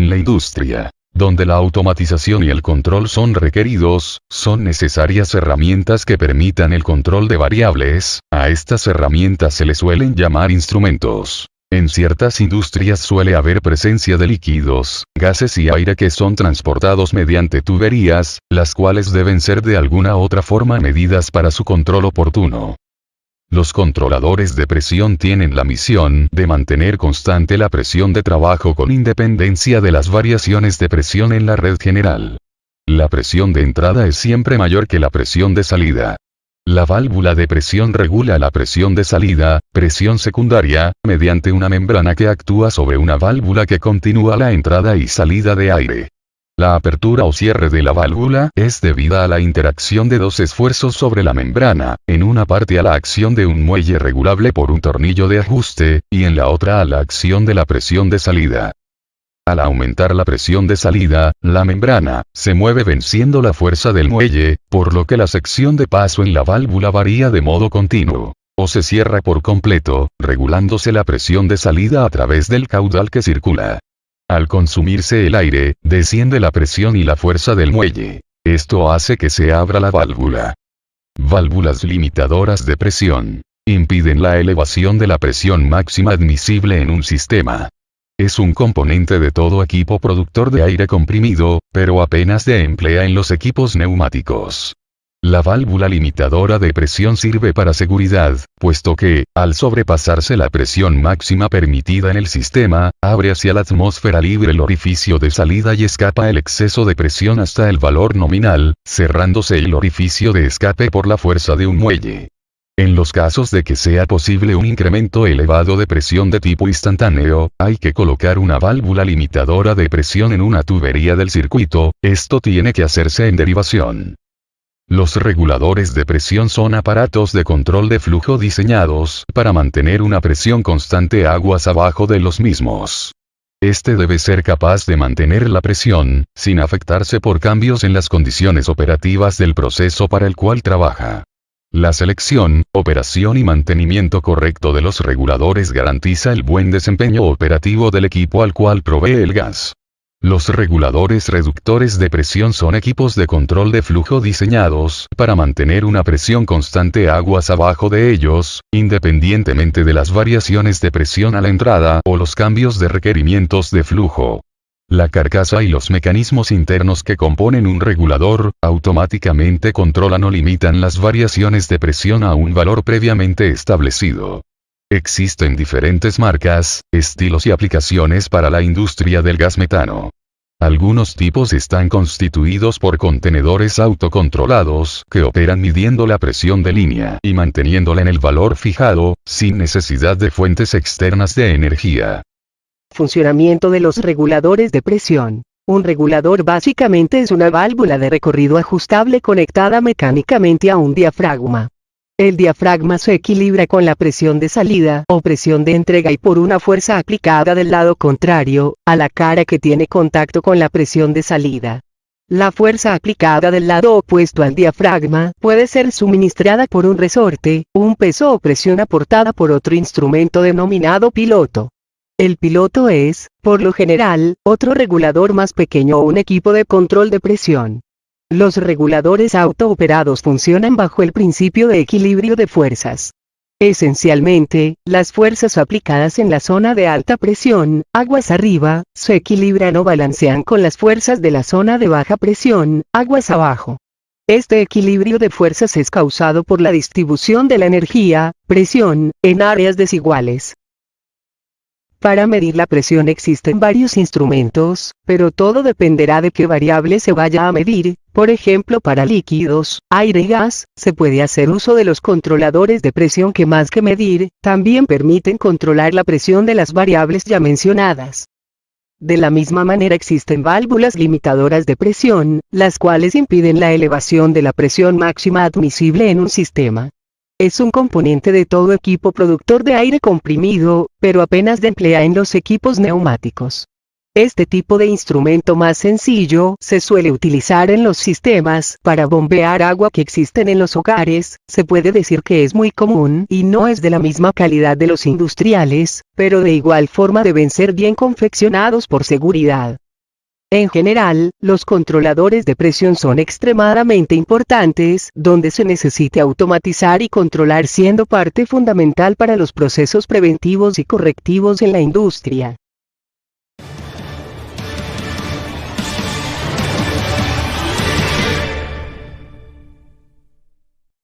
En la industria, donde la automatización y el control son requeridos, son necesarias herramientas que permitan el control de variables. A estas herramientas se les suelen llamar instrumentos. En ciertas industrias suele haber presencia de líquidos, gases y aire que son transportados mediante tuberías, las cuales deben ser de alguna otra forma medidas para su control oportuno. Los controladores de presión tienen la misión de mantener constante la presión de trabajo con independencia de las variaciones de presión en la red general. La presión de entrada es siempre mayor que la presión de salida. La válvula de presión regula la presión de salida, presión secundaria, mediante una membrana que actúa sobre una válvula que continúa la entrada y salida de aire. La apertura o cierre de la válvula es debida a la interacción de dos esfuerzos sobre la membrana, en una parte a la acción de un muelle regulable por un tornillo de ajuste, y en la otra a la acción de la presión de salida. Al aumentar la presión de salida, la membrana se mueve venciendo la fuerza del muelle, por lo que la sección de paso en la válvula varía de modo continuo, o se cierra por completo, regulándose la presión de salida a través del caudal que circula. Al consumirse el aire, desciende la presión y la fuerza del muelle. Esto hace que se abra la válvula. Válvulas limitadoras de presión. Impiden la elevación de la presión máxima admisible en un sistema. Es un componente de todo equipo productor de aire comprimido, pero apenas se emplea en los equipos neumáticos. La válvula limitadora de presión sirve para seguridad, puesto que, al sobrepasarse la presión máxima permitida en el sistema, abre hacia la atmósfera libre el orificio de salida y escapa el exceso de presión hasta el valor nominal, cerrándose el orificio de escape por la fuerza de un muelle. En los casos de que sea posible un incremento elevado de presión de tipo instantáneo, hay que colocar una válvula limitadora de presión en una tubería del circuito. Esto tiene que hacerse en derivación. Los reguladores de presión son aparatos de control de flujo diseñados para mantener una presión constante aguas abajo de los mismos. Este debe ser capaz de mantener la presión, sin afectarse por cambios en las condiciones operativas del proceso para el cual trabaja. La selección, operación y mantenimiento correcto de los reguladores garantiza el buen desempeño operativo del equipo al cual provee el gas. Los reguladores reductores de presión son equipos de control de flujo diseñados para mantener una presión constante aguas abajo de ellos, independientemente de las variaciones de presión a la entrada o los cambios de requerimientos de flujo. La carcasa y los mecanismos internos que componen un regulador, automáticamente controlan o limitan las variaciones de presión a un valor previamente establecido. Existen diferentes marcas, estilos y aplicaciones para la industria del gas metano. Algunos tipos están constituidos por contenedores autocontrolados que operan midiendo la presión de línea y manteniéndola en el valor fijado, sin necesidad de fuentes externas de energía. Funcionamiento de los reguladores de presión. Un regulador básicamente es una válvula de recorrido ajustable conectada mecánicamente a un diafragma. El diafragma se equilibra con la presión de salida o presión de entrega y por una fuerza aplicada del lado contrario, a la cara que tiene contacto con la presión de salida. La fuerza aplicada del lado opuesto al diafragma puede ser suministrada por un resorte, un peso o presión aportada por otro instrumento denominado piloto. El piloto es, por lo general, otro regulador más pequeño o un equipo de control de presión. Los reguladores autooperados funcionan bajo el principio de equilibrio de fuerzas. Esencialmente, las fuerzas aplicadas en la zona de alta presión, aguas arriba, se equilibran o balancean con las fuerzas de la zona de baja presión, aguas abajo. Este equilibrio de fuerzas es causado por la distribución de la energía, presión, en áreas desiguales. Para medir la presión existen varios instrumentos, pero todo dependerá de qué variable se vaya a medir. Por ejemplo, para líquidos, aire y gas, se puede hacer uso de los controladores de presión que más que medir, también permiten controlar la presión de las variables ya mencionadas. De la misma manera existen válvulas limitadoras de presión, las cuales impiden la elevación de la presión máxima admisible en un sistema. Es un componente de todo equipo productor de aire comprimido, pero apenas se emplea en los equipos neumáticos. Este tipo de instrumento más sencillo se suele utilizar en los sistemas para bombear agua que existen en los hogares. Se puede decir que es muy común y no es de la misma calidad de los industriales, pero de igual forma deben ser bien confeccionados por seguridad. En general, los controladores de presión son extremadamente importantes, donde se necesita automatizar y controlar siendo parte fundamental para los procesos preventivos y correctivos en la industria.